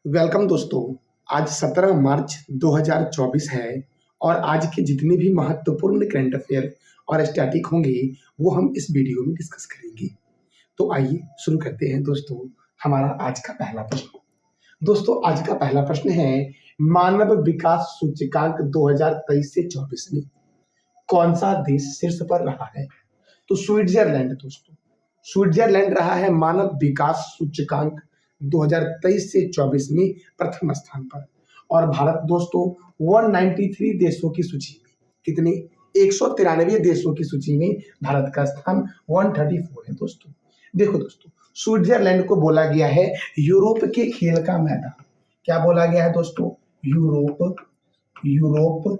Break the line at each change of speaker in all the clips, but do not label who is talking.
Welcome दोस्तों। आज 17 मार्च 2024 है और आज के जितने भी महत्वपूर्ण करंट अफेयर और स्टैटिक होंगे वो हम इस वीडियो में डिस्कस करेंगे। तो आइए शुरू करते हैं दोस्तों। हमारा आज का पहला प्रश्न। दोस्तों आज का पहला प्रश्न है, मानव विकास सूचकांक 2023 से 24 में कौन सा देश शीर्ष पर रहा है? तो स्विट्जरलैंड दोस्तों, स्विट्जरलैंड रहा है मानव विकास सूचकांक 2023 से 24 में प्रथम स्थान पर। और भारत दोस्तों 193 देशों की सूची में, कितने 193 देशों की सूची में भारत का स्थान 134 है दोस्तों। देखो दोस्तों, स्विट्जरलैंड को बोला गया है यूरोप के खेल का मैदान। क्या बोला गया है दोस्तों? यूरोप यूरोप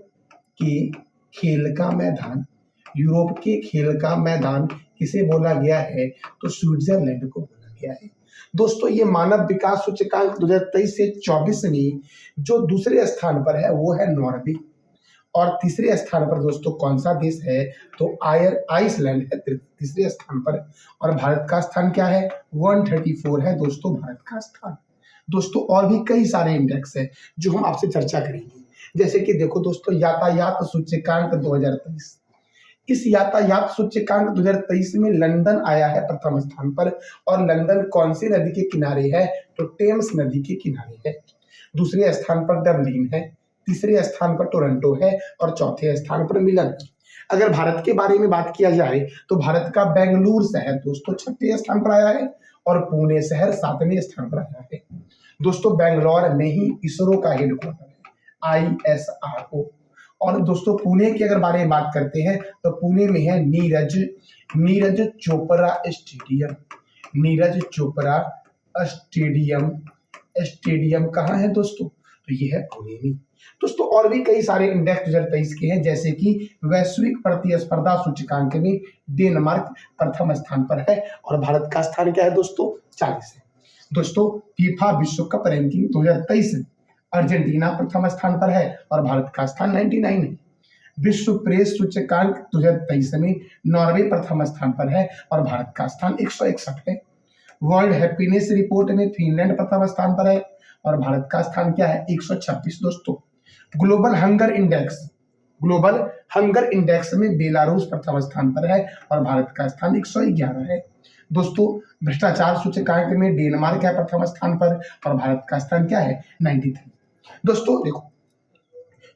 के खेल का मैदान। यूरोप के खेल का मैदान किसे बोला गया है? तो स्विट्जरलैंड को बोला गया है दोस्तों। ये मानव विकास सूचकांक 2023 से 24 में जो दूसरे स्थान पर है वो है नॉर्वे। और तीसरे स्थान पर दोस्तों कौन सा देश है? तो आइसलैंड है तीसरे स्थान पर। और भारत का स्थान क्या है? 134 है दोस्तों भारत का स्थान। दोस्तों और भी कई सारे इंडेक्स है जो हम आपसे चर्चा करेंगे, जैसे कि देखो दोस्तों, यातायात सूचकांक 2023। इस यातायात सूचकांक 2023 में लंदन आया है प्रथम स्थान पर। और लंदन कौन सी नदी के किनारे है? तो टेम्स नदी के किनारे है। दूसरे स्थान पर डबलिन है, तीसरे स्थान पर टोरंटो है और चौथे स्थान पर मिलन। अगर भारत के बारे में बात किया जाए तो भारत का बेंगलुरु शहर दोस्तों छठे स्थान पर आया है और पुणे शहर 7वें स्थान पर आया है दोस्तों। बेंगलोर में ही इसरो का हेडक्वार्टर है, ISRO। और दोस्तों पुणे की अगर बारे में बात करते हैं तो पुणे में है नीरज चोपड़ा स्टेडियम। नीरज चोपड़ा स्टेडियम कहाँ है दोस्तों? तो ये है पुणे में दोस्तों। और भी कई सारे इंडेक्स 2023 के हैं, जैसे कि वैश्विक प्रतिस्पर्धा सूचकांक में डेनमार्क प्रथम स्थान पर है और भारत का स्थान क्या है दोस्तों? 40 है दोस्तों। फीफा विश्व कप रैंकिंग 2023 अर्जेंटीना प्रथम स्थान पर है और भारत का स्थान 99 है। विश्व प्रेस सूचकांक 2023 में नॉर्वे प्रथम स्थान पर है और भारत का स्थान 161 है। वर्ल्ड हैप्पीनेस रिपोर्ट में फिनलैंड प्रथम स्थान पर है और भारत का स्थान क्या है? 126 दोस्तों। ग्लोबल हंगर इंडेक्स में बेलारूस प्रथम स्थान पर है और भारत का स्थान 111 है दोस्तों। भ्रष्टाचार सूचकांक में डेनमार्क है प्रथम स्थान पर और भारत का स्थान क्या है? 93 दोस्तों। देखो,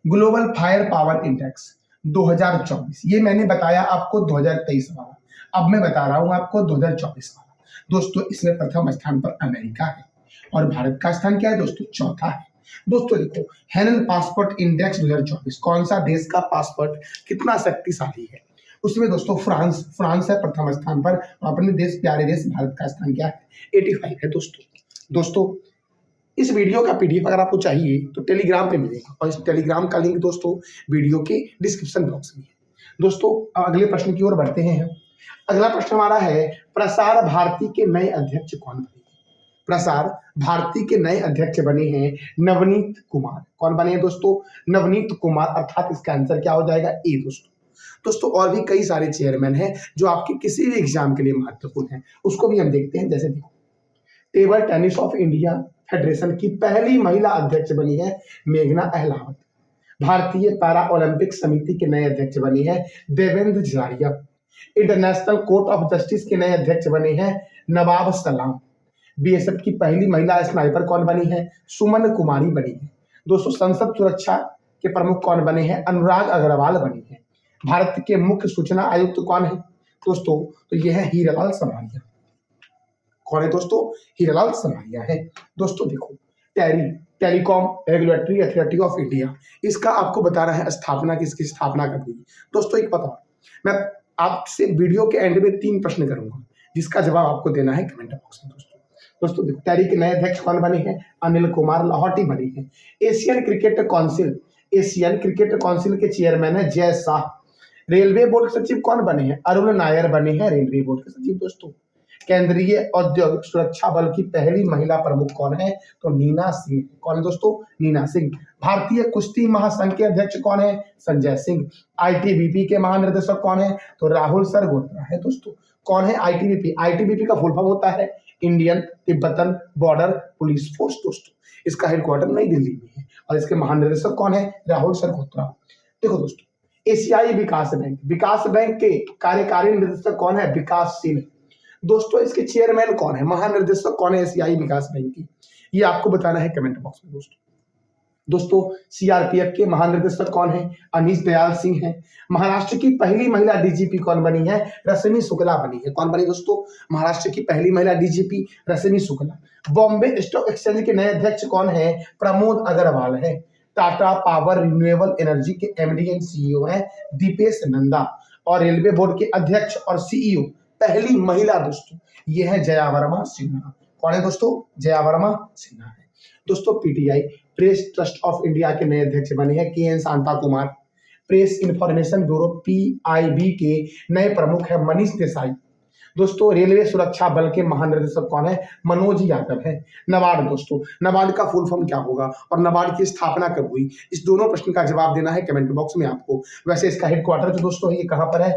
ग्लोबल फायर पावर इंडेक्स 2024, ये मैंने बताया आपको 2023 वाला, अब मैं बता रहा हूं आपको 2024 वाला दोस्तों। इसमें प्रथम स्थान पर अमेरिका है और भारत का स्थान क्या है दोस्तों? चौथा है दोस्तों। देखो, हैनल पासपोर्ट इंडेक्स 2024, कौन सा देश का पासपोर्ट कितना शक्तिशाली है? उसमें दोस्तों फ्रांस है प्रथम स्थान पर और अपने देश प्यारे देश भारत का स्थान क्या है? 85 है दोस्तों। इस वीडियो का PDF अगर आपको चाहिए तो टेलीग्राम पे मिलेगा और इस टेलीग्राम का लिंक दोस्तों वीडियो के डिस्क्रिप्शन बॉक्स में है दोस्तों। अगले प्रश्न की ओर बढ़ते हैं हम। अगला प्रश्न हमारा है, प्रसार भारती के नए अध्यक्ष कौन बने? प्रसार भारती के नए अध्यक्ष बने हैं नवनीत कुमार। कौन बने हैं दोस्तों? नवनीत कुमार, अर्थात इसका आंसर क्या हो जाएगा? ए दोस्तों। और भी कई सारे चेयरमैन हैं जो आपके किसी भी एग्जाम के लिए महत्वपूर्ण है, उसको भी हम देखते हैं। जैसे देखो, table tennis of India federation की पहली महिला अध्यक्ष बनी है मेघना अहलावत। भारतीय पैरा ओलंपिक समिति के नए अध्यक्ष बने हैं देवेंद्र झारिया। इंटरनेशनल कोर्ट ऑफ जस्टिस के नए अध्यक्ष बने हैं नवाब सलाम। BSF की पहली महिला स्नाइपर कौन बनी है? सुमन कुमारी बनी है दोस्तों। संसद सुरक्षा के प्रमुख कौन बने हैं? अनुराग अग्रवाल बने हैं। भारत के मुख्य सूचना आयुक्त कौन है दोस्तों? तो यह है हीरालाल समारिया। कौन है दोस्तों? हीरालाल समारिया है दोस्तों। देखो, telecom regulatory authority of India, इसका आपको बता रहा है स्थापना किसकी स्थापना कब हुई दोस्तों? एक पता, मैं आपसे वीडियो के एंड में 3 प्रश्न करूंगा जिसका जवाब आपको देना है कमेंट बॉक्स में दोस्तों। देखो, टेरी के नए अध्यक्ष कौन बने हैं? अनिल कुमार लाहौटी बने हैं। एशियन क्रिकेट काउंसिल के चेयरमैन है जय शाह। रेलवे बोर्ड के सचिव कौन बने हैं? अरुण नायर बने हैं रेलवे बोर्ड के सचिव दोस्तों। केंद्रीय औद्योगिक सुरक्षा बल की पहली महिला प्रमुख कौन है? तो नीना सिंह। कौन है दोस्तों? नीना सिंह। भारतीय कुश्ती महासंघ के अध्यक्ष कौन है? संजय सिंह। ITBP के महानिर्देशक कौन है? तो राहुल सरगोत्रा है दोस्तों। कौन है ITBP? ITBP का फुल फॉर्म होता है Indian Tibetan border police force दोस्तों। इसका हेडक्वार्टर नई दिल्ली में है और इसके महानिदेशक कौन है? राहुल सरकोत्रा। देखो दोस्तों, एशियाई विकास बैंक के कार्यकारी निदेशक कौन है? विकासशील। दोस्तों इसके चेयरमैन कौन है? महानिर्देशक कौन है एशियाई विकास बैंक की? ये आपको बताना है कमेंट बॉक्स में दोस्तों। दोस्तों सीआरपीएफ के महानिर्देशक कौन है? अनीश दयाल सिंह है। महाराष्ट्र की पहली महिला डीजीपी कौन बनी है? रश्मि शुक्ला बनी है। कौन बनी दोस्तों? महाराष्ट्र की पहली महिला डीजीपी रश्मि शुक्ला। बॉम्बे स्टॉक एक्सचेंज के नए अध्यक्ष कौन है? प्रमोद अग्रवाल है। टाटा पावर रिन्यूएबल एनर्जी के एमडी एंड सीईओ है दीपेश नंदा। और रेलवे बोर्ड के अध्यक्ष और सीईओ पहली महिला दोस्तों ये है जया वर्मा सिन्हा। कौन है दोस्तों? जया वर्मा सिन्हा है। दोस्तों PTI press trust of India के नए अध्यक्ष बने हैं K N Shanta Kumar. Press information bureau PIB के नए प्रमुख है मनीष देसाई। दोस्तों रेलवे सुरक्षा बल के महानिदेशक कौन है? मनोज यादव है। नाबार्ड दोस्तों, नाबार्ड का फुल फॉर्म क्या होगा और नाबार्ड की स्थापना कब हुई? इस दोनों प्रश्न का जवाब देना है कमेंट बॉक्स में आपको। वैसे इसका हेडक्वार्टर जो दोस्तों ये कहां पर है?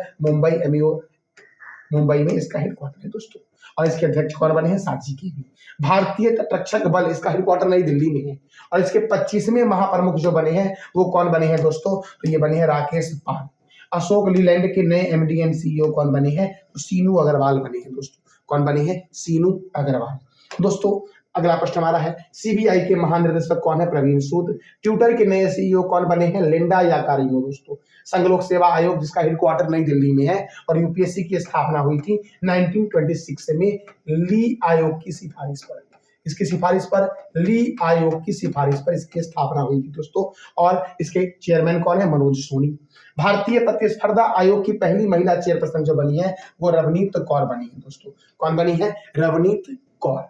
मुंबई में इसका हेडक्वार्टर है दोस्तों। और इसके अध्यक्ष कौन बने हैं? साची केवी। भारतीय तटरक्षक बल इसका हेडक्वार्टर नई दिल्ली में है। और इसके 25वें महाप्रमुख जो बने हैं वो कौन बने हैं दोस्तों? तो ये बने हैं राकेश पाल। अशोक लीलैंड के नए एमडी एंड सीईओ कौन बने हैं? तो सीनू अग्रवाल बने हैं दोस्तों। कौन बने हैं? सीनू अग्रवाल। दोस्तों अगला प्रश्न हमारा है सीबीआई के महानिदेशक कौन है? प्रवीण सूद। ट्विटर के नए सीईओ कौन बने हैं? लिंडा याकारिनो दोस्तों। संघ लोक सेवा आयोग जिसका हेडक्वार्टर नई दिल्ली में है और यूपीएससी की स्थापना हुई थी 1926 में ली आयोग की सिफारिश पर। इसकी सिफारिश पर, ली आयोग की सिफारिश पर इसकी स्थापना हुई थी दोस्तों। और इसके चेयरमैन कौन है? मनोज सोनी। भारतीय प्रतिस्पर्धा आयोग की पहली महिला चेयरपर्सन जो बनी है वो रवनीत कौर बनी है दोस्तों। कौन बनी है? रवनीत कौर।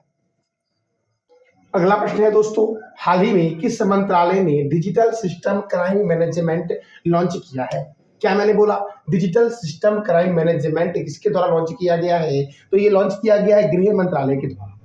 अगला प्रश्न है दोस्तों, हाल ही में किस मंत्रालय ने digital system crime management launch किया है? क्या मैंने बोला? डिजिटल सिस्टम क्राइम मैनेजमेंट किसके द्वारा लॉन्च किया गया है? तो ये लॉन्च किया गया है गृह मंत्रालय के द्वारा।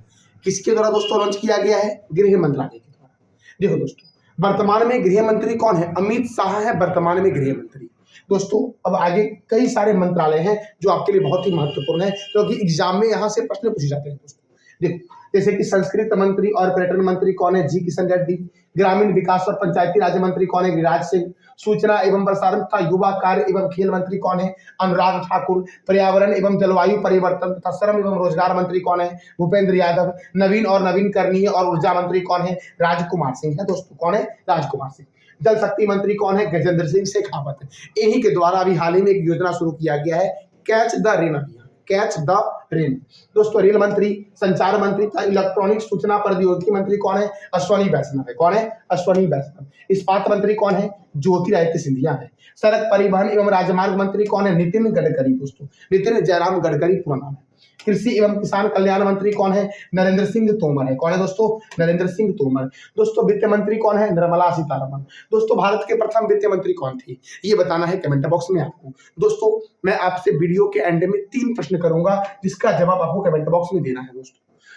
किसके द्वारा दोस्तों लॉन्च किया गया है? गृह मंत्रालय के द्वारा। देखो दोस्तों वर्तमान में गृह मंत्री कौन है? अमित शाह है वर्तमान में गृह मंत्री। दोस्तों अब आगे कई सारे मंत्रालय हैं जो आपके लिए बहुत ही महत्वपूर्ण है क्योंकि एग्जाम में यहाँ से प्रश्न पूछे जाते हैं दोस्तों। देखो जैसे कि संस्कृति मंत्री और पर्यटन मंत्री कौन है? जी किशन रेड्डी। ग्रामीण विकास और पंचायती राज मंत्री कौन है? गिरिराज सिंह। सूचना एवं प्रसारण तथा युवा कार्य एवं खेल मंत्री कौन है? अनुराग ठाकुर। पर्यावरण एवं जलवायु परिवर्तन तथा श्रम एवं रोजगार मंत्री कौन है? भूपेंद्र यादव। नवीन और नवीनकरणीय और ऊर्जा मंत्री कौन है? राजकुमार सिंह है दोस्तों। कौन है? राजकुमार सिंह। जल शक्ति मंत्री कौन है? गजेंद्र सिंह शेखावत। इन्हीं के द्वारा अभी हाल ही में एक योजना शुरू किया गया है कैच द रेन अभियान। Catch the rain. दोस्तों रेल मंत्री, संचार मंत्री तथा इलेक्ट्रॉनिक सूचना प्रौद्योगिकी मंत्री कौन है? अश्वनी वैष्णव है। कौन है? अश्वनी वैष्णव। इस्पात मंत्री कौन है? ज्योतिरादित्य सिंधिया है। सड़क परिवहन एवं राजमार्ग मंत्री कौन है? नितिन गडकरी दोस्तों। नितिन जयराम गडकरी पूरा नाम है। कृषि एवं किसान कल्याण मंत्री कौन है? नरेंद्र सिंह तोमर है। कौन है दोस्तों? नरेंद्र सिंह तोमर। दोस्तों वित्त मंत्री कौन है? निर्मला सीतारमण। दोस्तों भारत के प्रथम वित्त मंत्री कौन थे? ये बताना है कमेंट बॉक्स में आपको। दोस्तों मैं आपसे वीडियो के एंड में 3 प्रश्न करूंगा जिसका जवाब आपको कमेंट बॉक्स में देना है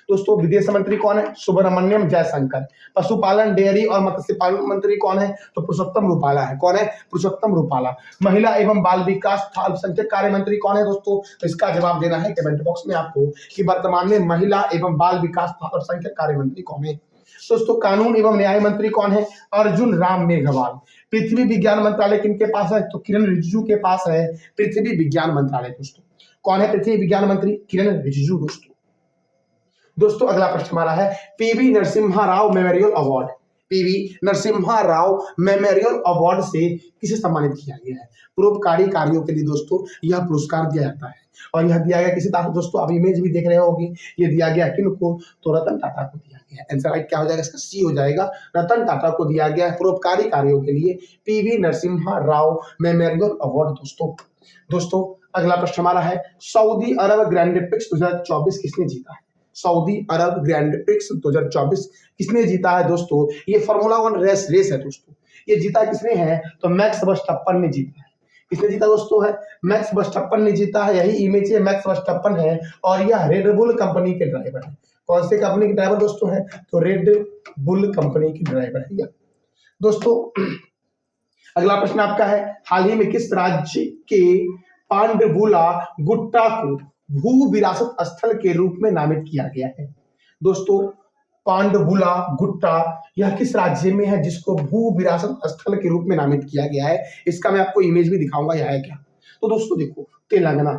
दोस्तों विदेश मंत्री कौन है? सुब्रमण्यम जयशंकर। पशुपालन, डेयरी और मत्स्य पालन मंत्री कौन है? तो पुरुषोत्तम रूपाला है। कौन है? पुरुषोत्तम रूपाला। महिला एवं बाल विकास तथा अल्पसंख्यक कार्य मंत्री कौन है दोस्तों? तो इसका जवाब देना है कमेंट बॉक्स में आपको कि वर्तमान में महिला एवं बाल विकास तथा अल्पसंख्यक कार्य मंत्री कौन है। दोस्तों कानून एवं न्याय मंत्री कौन है? अर्जुन राम मेघवाल। पृथ्वी विज्ञान मंत्रालय किनके पास है? तो किरण रिजिजू के पास है पृथ्वी विज्ञान मंत्रालय दोस्तों। कौन है पृथ्वी विज्ञान मंत्री? किरण रिजिजू दोस्तों अगला प्रश्न हमारा है PV Narasimha Rao memorial award. PV Narasimha Rao memorial award से किसे सम्मानित किया गया है? परोपकारी कार्यों के लिए दोस्तों यह पुरस्कार दिया जाता है और यह दिया गया किसी दोस्तों आप इमेज भी देख रहे होंगे। ये दिया गया किनको? तो रतन टाटा को दिया गया। आंसर राइट क्या हो जाएगा? इसका सी हो जाएगा। रतन टाटा को दिया गया परोपकारी कार्यों के लिए PV Narasimha Rao memorial award दोस्तों अगला प्रश्न हमारा है सऊदी अरब ग्रैंड प्रिक्स 2024 किसने जीता है? सऊदी अरब ग्रैंड प्रिक्स 2024 किसने जीता है दोस्तों? ये फार्मूला 1 रेस है दोस्तों। ये जीता किसने है? तो मैक्स वर्स्टैपेन ने जीता है। किसने जीता दोस्तों? है मैक्स वर्स्टैपेन ने जीता है। यही इमेज है मैक्स वर्स्टैपेन है और यह रेड बुल कंपनी के ड्राइवर है। कौन से कंपनी के ड्राइवर दोस्तों है? तो रेड बुल कंपनी की ड्राइवर है दोस्तों। अगला प्रश्न आपका है हाल ही में किस राज्य के पांडवुला गुट्टा को भू विरासत स्थल के रूप में नामित किया गया है। दोस्तों पांडवुला गुट्टा यह किस राज्य में है जिसको भू विरासत स्थल के रूप में नामित किया गया है? इसका मैं आपको इमेज भी दिखाऊंगा, यह है क्या। तो दोस्तों देखो तेलंगाना,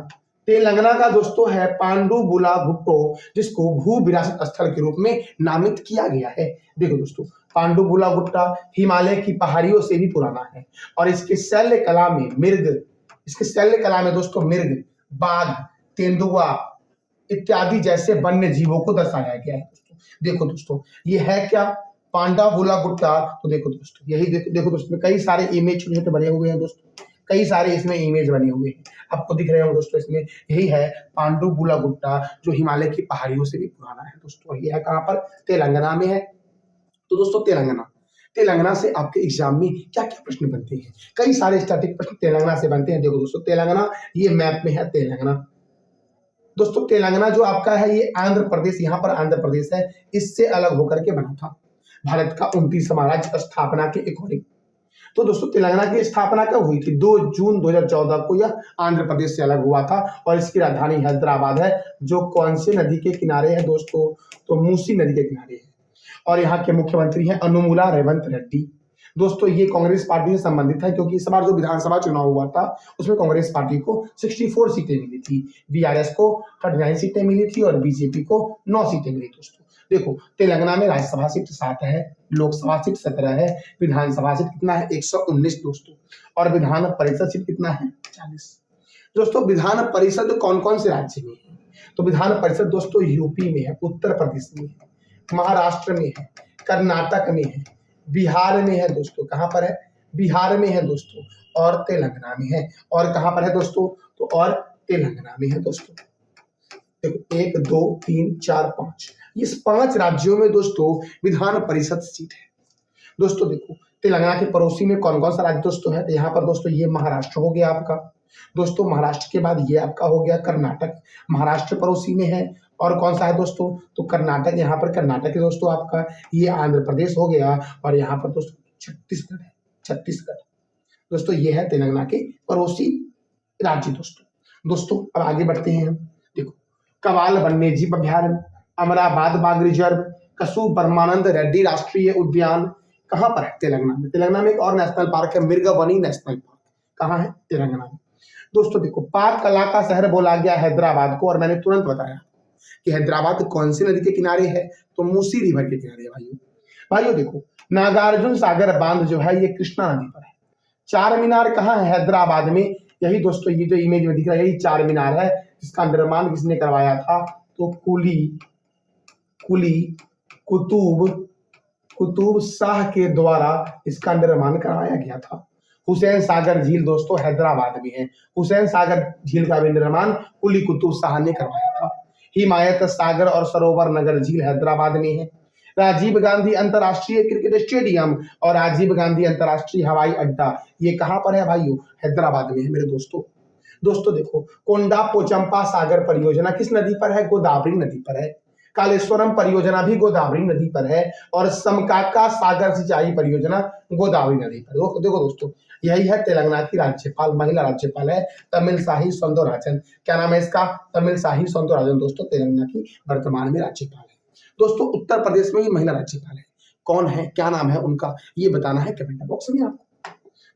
तेलंगाना का दोस्तों है पांडुबुला गुट्टो, जिसको भू विरासत स्थल के रूप में नामित किया गया है। देखो दोस्तों पांडुबुला गुट्टा हिमालय की पहाड़ियों से भी पुराना है और इसके शैल्य कला में मृग, इसके शैल्य कला में दोस्तों मृग, बाघ, तेंदुआ इत्यादि जैसे वन्य जीवों को दर्शाया गया है। देखो दोस्तों ये है क्या, पांडुबुला गुट्टा। तो देखो दोस्तों यही देखो दोस्तों कई सारे इमेज छोटे छोटे बने हुए हैं दोस्तों, कई सारे इसमें इमेज बने हुए हैं, आपको दिख रहे हो दोस्तों। इसमें यही है पांडुबुला गुट्टा जो हिमालय की पहाड़ियों से भी पुराना है दोस्तों। ये है कहाँ पर? तेलंगाना में है। तो दोस्तों तेलंगाना, तेलंगाना से आपके एग्जाम में क्या क्या प्रश्न बनते हैं? कई सारे स्टैटिक प्रश्न तेलंगाना से बनते हैं। देखो दोस्तों तेलंगाना ये मैप में है तेलंगाना। दोस्तों तेलंगाना जो आपका है ये आंध्र प्रदेश, यहाँ पर आंध्र प्रदेश है, इससे अलग होकर के बना था भारत का 29वां राज्य स्थापना के अकॉर्डिंग। तो दोस्तों तेलंगाना की स्थापना कब हुई थी? 2 जून 2014 को यह आंध्र प्रदेश से अलग हुआ था और इसकी राजधानी हैदराबाद है, जो कौन से नदी के किनारे है दोस्तों? तो मूसी नदी के किनारे है। और यहाँ के मुख्यमंत्री हैं अनुमुला रेवंत रेड्डी। दोस्तों ये कांग्रेस पार्टी से संबंधित है क्योंकि इस बार जो विधानसभा चुनाव हुआ था उसमें कांग्रेस पार्टी को 64 सीटें मिली थी, बीआरएस को 39 सीटें मिली थी और बीजेपी को 9 सीटें मिली। दोस्तों देखो तेलंगाना में राज्यसभा सीट 7 है, लोकसभा सीट 17 है, विधानसभा सीट कितना है? 119 दोस्तों, और विधान परिषद सीट कितना है? 40। दोस्तों विधान परिषद कौन कौन से राज्य में है? तो विधान परिषद दोस्तों यूपी में है, उत्तर प्रदेश में है, महाराष्ट्र में है, कर्नाटक में है, बिहार में है दोस्तों। कहां पर है? बिहार में है दोस्तों, और तेलंगाना में है। और कहां पर है दोस्तों? तो और तेलंगाना में है दोस्तों। देखो 1 2 3 4 5, इस 5 राज्यों में दोस्तों विधान परिषद सीट है। दोस्तों देखो तेलंगाना के पड़ोसी में कौन कौन सा राज्य दोस्तों है? यहाँ पर दोस्तों ये महाराष्ट्र हो गया आपका, दोस्तों महाराष्ट्र के बाद ये आपका हो गया कर्नाटक, महाराष्ट्र पड़ोसी में है। और कौन सा है दोस्तों? तो कर्नाटक, यहाँ पर कर्नाटक है दोस्तों आपका, ये आंध्र प्रदेश हो गया, और यहाँ पर दोस्तों छत्तीसगढ़ है, छत्तीसगढ़। दोस्तों ये है तेलंगाना के पड़ोसी राज्य दोस्तों अब आगे बढ़ते हैं हम। देखो कवाल वन्य जीव अभ्यारण्य, अमराबाद बाघ रिजर्व, कसु ब्रह्मानंद रेड्डी राष्ट्रीय उद्यान कहाँ पर है? तेलंगाना में। तेलंगाना में एक और नेशनल पार्क है मृगवनी नेशनल पार्क, कहाँ है? तेलंगाना में। दोस्तों देखो पाक कला का शहर बोला गया हैदराबाद को, और मैंने तुरंत बताया कि हैदराबाद कौन सी नदी के किनारे है? तो मूसी रिवर के किनारे है भाइयों देखो नागार्जुन सागर बांध जो है ये कृष्णा नदी पर है। चार मीनार कहाँ है? हैदराबाद में। यही दोस्तों ये जो इमेज में दिख रहा है यही चार मीनार है, जिसका निर्माण किसने करवाया था? तो कुली कुतुब शाह के द्वारा इसका निर्माण कराया गया था। हुसैन सागर झील दोस्तों हैदराबाद में है, हुसैन सागर झील का भी निर्माण कुली कुतुब शाह ने करवाया था। हिमायत सागर और सरोवर नगर झील हैदराबाद में है। राजीव गांधी अंतरराष्ट्रीय क्रिकेट स्टेडियम और राजीव गांधी अंतरराष्ट्रीय हवाई अड्डा ये कहां पर है भाइयों? हैदराबाद में है मेरे दोस्तों देखो कोंडा पोचंपा सागर परियोजना किस नदी पर है? गोदावरी नदी पर है। कालेश्वरम परियोजना भी गोदावरी नदी पर है, और समकाका सागर सिंचाई परियोजना गोदावरी नदी पर। देखो दोस्तों यही है तेलंगाना की राज्यपाल, महिला राज्यपाल है तमिलसाई सौंदरराजन। क्या नाम है इसका? तमिलसाई सौंदरराजन दोस्तों तेलंगाना की वर्तमान में राज्यपाल है। दोस्तों उत्तर प्रदेश में भी महिला राज्यपाल है, कौन है, क्या नाम है उनका, ये बताना है कमेंट बॉक्स में आपको।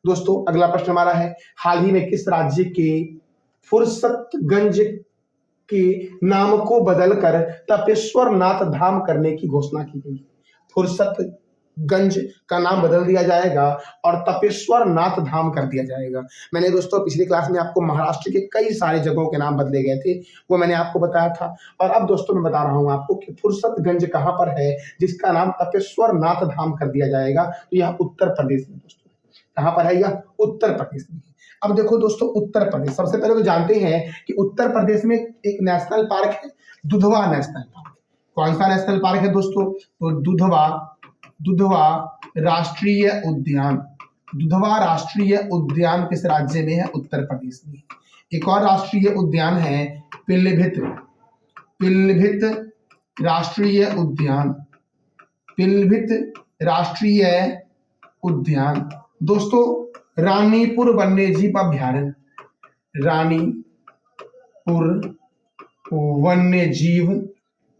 दोस्तों अगला प्रश्न हमारा है हाल ही में किस राज्य के फुर्सतगंज के नाम को बदलकर तपेश्वर नाथ धाम करने की घोषणा की गई। फुर्सतगंज का नाम बदल दिया जाएगा और तपेश्वर नाथ धाम कर दिया जाएगा। मैंने दोस्तों पिछली क्लास में आपको महाराष्ट्र के कई सारे जगहों के नाम बदले गए थे, वो मैंने आपको बताया था। और अब दोस्तों मैं बता रहा हूं आपको कि फुर्सतगंज कहां पर है जिसका नाम तपेश्वर नाथ धाम कर दिया जाएगा। तो यह उत्तर प्रदेश में दोस्तों, कहां पर है? यह उत्तर प्रदेश में। अब देखो दोस्तों उत्तर प्रदेश, सबसे पहले तो जानते हैं कि उत्तर प्रदेश में एक नेशनल पार्क है दुधवा नेशनल पार्क। कौन सा नेशनल पार्क है दोस्तों? तो दुधवा राष्ट्रीय उद्यान। दुधवा राष्ट्रीय उद्यान किस राज्य में है? उत्तर प्रदेश में। एक और राष्ट्रीय उद्यान है पिलीभीत राष्ट्रीय उद्यान, पिलीभीत राष्ट्रीय उद्यान। दोस्तों रानीपुर वन्यजीव अभ्यारण्य, रानीपुर वन्य जीव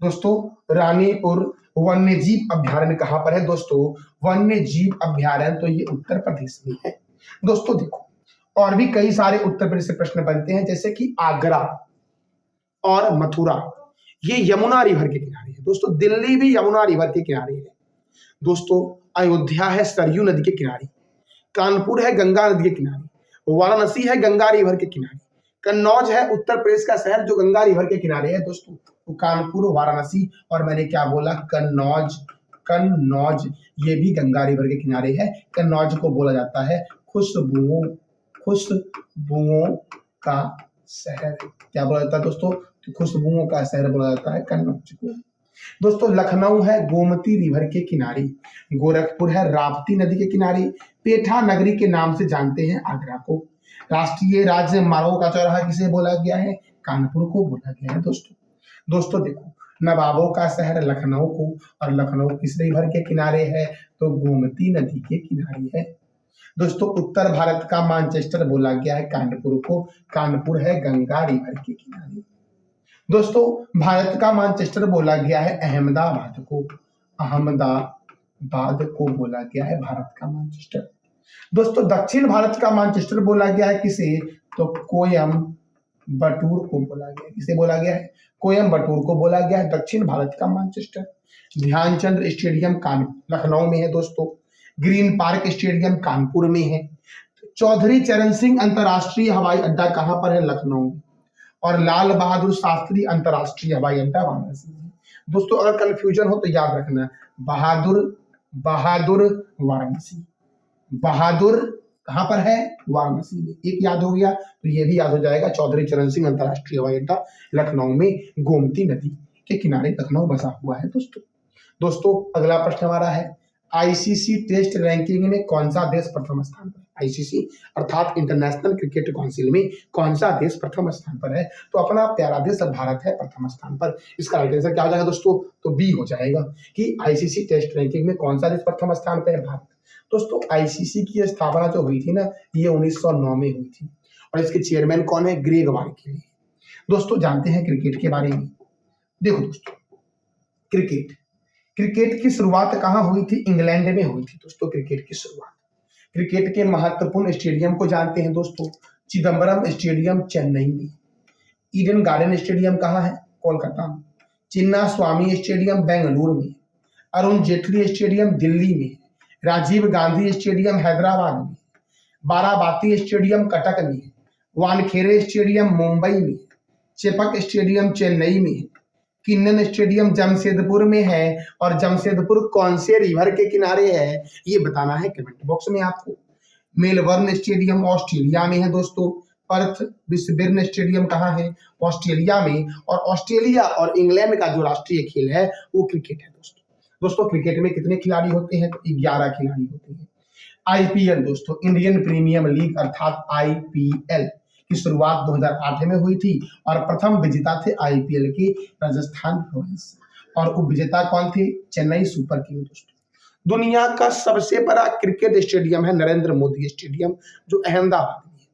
दोस्तों रानीपुर वन्य जीव अभ्यारण्य कहाँ पर है दोस्तों? वन्य जीव अभ्यारण्य तो ये उत्तर प्रदेश में है। दोस्तों देखो, और भी कई सारे उत्तर प्रदेश से प्रश्न बनते हैं, जैसे कि आगरा और मथुरा ये यमुना रिवर के किनारे है दोस्तों। दिल्ली भी यमुना रिवर के किनारे है दोस्तों। अयोध्या है सरयू नदी के किनारे, कानपुर है गंगा नदी के किनारे, वाराणसी है गंगा रिवर के किनारे, कन्नौज है उत्तर प्रदेश का शहर जो गंगा रिवर के किनारे है दोस्तों। तो कानपुर, वाराणसी और मैंने क्या बोला, कन्नौज। कन्नौज ये भी गंगा रिवर के किनारे है। कन्नौज को बोला जाता है खुशबुओं का शहर। क्या बोला जाता है दोस्तों? तो खुशबुओं का शहर बोला जाता है कन्नौज को। दोस्तों लखनऊ है गोमती रिवर के किनारे, गोरखपुर है राप्ती नदी के किनारे, पेठा नगरी के नाम से जानते हैं आगरा को। राष्ट्रीय राज्य मार्गों का चौराहा किसे बोला गया है? कानपुर को बोला गया है दोस्तों देखो, नवाबों का शहर लखनऊ को, और लखनऊ किस रिवर के किनारे है? तो गोमती नदी के किनारे है दोस्तों। उत्तर भारत का मैनचेस्टर बोला गया है कानपुर को, कानपुर है गंगा रिवर के किनारे। दोस्तों भारत का मैनचेस्टर बोला गया है अहमदाबाद को, अहमदाबाद को बोला गया है भारत का मैनचेस्टर। दोस्तों दक्षिण भारत का मैनचेस्टर बोला गया है किसे? तो कोयम्बटूर को बोला गया है। किसे बोला गया है? कोयम्बटूर को बोला गया है दक्षिण भारत का मैनचेस्टर। ध्यानचंद स्टेडियम लखनऊ में है दोस्तों। ग्रीन पार्क स्टेडियम कानपुर में है। चौधरी चरण सिंह अंतरराष्ट्रीय हवाई अड्डा कहाँ पर है? लखनऊ में। और लाल बहादुर शास्त्री अंतरराष्ट्रीय हवाई अड्डा वाराणसी में। दोस्तों अगर कंफ्यूजन हो तो याद रखना, बहादुर वाराणसी, बहादुर कहां पर है? वाराणसी में। एक याद हो गया तो ये भी याद हो जाएगा, चौधरी चरण सिंह अंतरराष्ट्रीय हवाई अड्डा लखनऊ में, गोमती नदी के किनारे लखनऊ बसा हुआ है दोस्तों अगला प्रश्न हमारा है, आईसीसी टेस्ट रैंकिंग में कौन सा देश प्रथम स्थान पर? आईसीसी अर्थात इंटरनेशनल क्रिकेट काउंसिल में कौन सा देश प्रथम स्थान पर है? तो अपना प्यारा देश भारत है प्रथम स्थान पर। इसका राइट आंसर क्या हो जाएगा दोस्तों? तो बी हो जाएगा कि आईसीसी टेस्ट रैंकिंग में कौन सा देश प्रथम स्थान पर है? भारत। दोस्तों आईसीसी की स्थापना जो हुई थी ना, ये 1909 में हुई थी, और इसके चेयरमैन कौन है? ग्रेग वारकेली। दोस्तों जानते हैं क्रिकेट के बारे में। देखो दोस्तों, क्रिकेट की शुरुआत कहाँ हुई थी? इंग्लैंड में हुई थी दोस्तों क्रिकेट की शुरुआत। क्रिकेट के महत्वपूर्ण स्टेडियम को जानते हैं दोस्तों, चिदम्बरम स्टेडियम चेन्नई में, ईडन गार्डन स्टेडियम कहाँ है? कोलकाता में, चिन्ना स्वामी स्टेडियम बेंगलुरु में, अरुण जेटली स्टेडियम दिल्ली में, राजीव गांधी स्टेडियम हैदराबाद में, बाराबाती स्टेडियम कटक में, वानखेड़े स्टेडियम मुंबई में, चेपक स्टेडियम चेन्नई में, किन्नन स्टेडियम जमशेदपुर में है, और जमशेदपुर कौन से रिवर के किनारे है ये बताना है कमेंट बॉक्स में आपको। मेलबर्न स्टेडियम ऑस्ट्रेलिया में है दोस्तों। पर्थ ब्रिस्बेन स्टेडियम कहाँ है? ऑस्ट्रेलिया में। और ऑस्ट्रेलिया और इंग्लैंड का जो राष्ट्रीय खेल है वो क्रिकेट है दोस्तों क्रिकेट में कितने खिलाड़ी होते हैं? तो 11 खिलाड़ी होते हैं। आईपीएल दोस्तों, इंडियन प्रीमियर लीग अर्थात आईपीएल की शुरुआत 2008 में हुई थी, और प्रथम विजेता थे आईपीएल के राजस्थान रॉयल्स, और उपविजेता कौन थे? चेन्नई सुपर किंग दोस्तों। दुनिया का सबसे बड़ा क्रिकेट स्टेडियम है नरेंद्र मोदी स्टेडियम, जो अहमदाबाद में है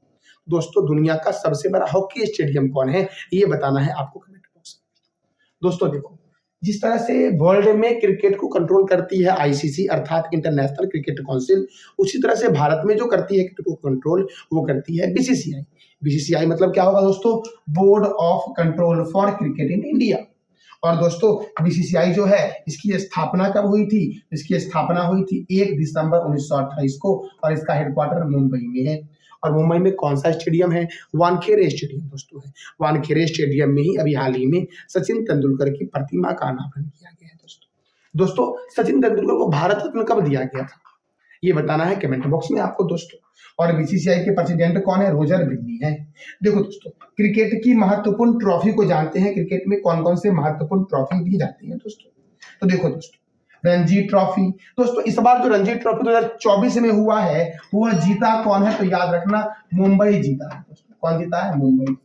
दोस्तों। दुनिया का सबसे बड़ा हॉकी स्टेडियम कौन है ये बताना है आपको कमेंट बॉक्स में। दोस्तों देखो, जिस तरह से वर्ल्ड में क्रिकेट को कंट्रोल करती है आईसीसी अर्थात इंटरनेशनल क्रिकेट काउंसिल, उसी तरह से भारत में जो करती है क्रिकेट को कंट्रोल वो करती है बीसीसीआई। बीसीसीआई मतलब क्या होगा दोस्तों? Board of control for cricket in India. और दोस्तों बीसीसीआई जो है इसकी स्थापना कब हुई थी? इसकी स्थापना हुई थी 1 दिसंबर 1928 को, और इसका हेडक्वार्टर मुंबई में है। और मुंबई में कौन सा स्टेडियम है? वानखेड़े स्टेडियम दोस्तों है। वानखेड़े स्टेडियम में ही अभी हाल ही में सचिन तेंदुलकर की प्रतिमा का अनावरण किया गया है दोस्तों सचिन तेंदुलकर को भारत रत्न कब दिया गया था ये बताना है कमेंट बॉक्स में आपको दोस्तों। और बीसीसीआई के प्रेसिडेंट कौन है? रोजर बिन्नी है। देखो दोस्तों, क्रिकेट की महत्वपूर्ण ट्रॉफी को जानते हैं, क्रिकेट में कौन कौन से महत्वपूर्ण ट्रॉफी दी जाती है दोस्तों? तो देखो दोस्तों, रणजी ट्रॉफी दोस्तों, इस बार जो रणजी ट्रॉफी 2024 में हुआ है वो जीता कौन है? तो याद रखना, मुंबई जीता है दोस्तों। कौन जीता है? मुंबई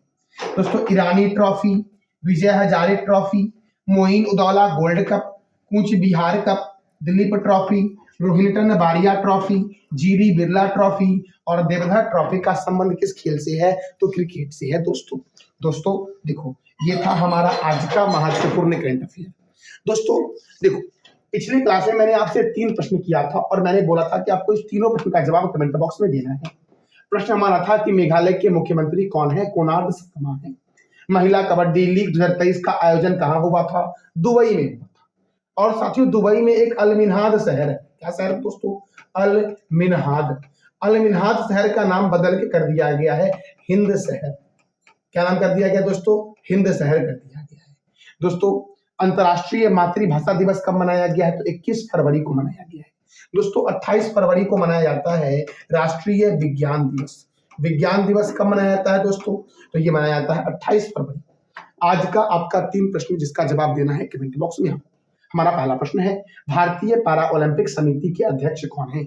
दोस्तों। Irani trophy, Vijay Hazare trophy, Moin Uddowlah gold cup, Cooch Behar cup, Duleep trophy, Rohinton Baria trophy, GD Birla trophy और देवधर ट्रॉफी का संबंध किस खेल से है? तो क्रिकेट से है दोस्तों। देखो, ये था हमारा आज का महत्वपूर्ण करंट अफेयर। दोस्तों देखो, पिछली क्लास में मैंने आपसे 3 प्रश्न किया था और मैंने बोला था कि आपको इस तीनों प्रश्न का जवाब कमेंट बॉक्स में देना है। प्रश्न हमारा था कि मेघालय के मुख्यमंत्री कौन है? कोनार्ड संगमा है। महिला कबड्डी लीग 2023 का आयोजन कहाँ हुआ था? दुबई में हुआ था। और साथियों, दुबई में एक अल मिन्हाद शहर है। क्या शहर है दोस्तों? अल मिन्हाद। अल मिन्हाद शहर का नाम बदल के कर दिया गया है हिंद शहर। क्या नाम कर दिया गया दोस्तों? हिंद शहर कर दिया गया है। दोस्तों, अंतर्राष्ट्रीय मातृभाषा दिवस कब मनाया गया है? तो 21 फरवरी को मनाया गया है। दोस्तों, 28 फरवरी को मनाया जाता है राष्ट्रीय विज्ञान दिवस। विज्ञान दिवस कब मनाया जाता है दोस्तों? तो ये मनाया जाता है 28 फरवरी। आज का आपका 3 प्रश्न जिसका जवाब देना है कमेंट बॉक्स में। हमारा पहला प्रश्न है, भारतीय पैरा ओलंपिक समिति के अध्यक्ष कौन है?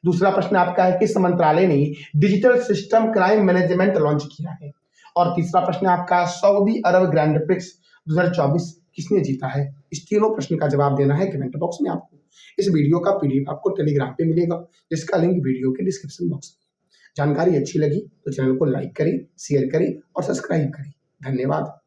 दूसरा प्रश्न आपका है, किस मंत्रालय ने digital system crime management launch किया है? और तीसरा प्रश्न आपका, सऊदी अरब ग्रैंड प्रिक्स 2024 किसने जीता है? इस तीनों प्रश्न का जवाब देना है कमेंट बॉक्स में आपको। इस वीडियो का पीडीएफ आपको टेलीग्राम पे मिलेगा, जिसका लिंक वीडियो के डिस्क्रिप्शन बॉक्स में। जानकारी अच्छी लगी तो चैनल को लाइक करें, शेयर करें और सब्सक्राइब करें। धन्यवाद।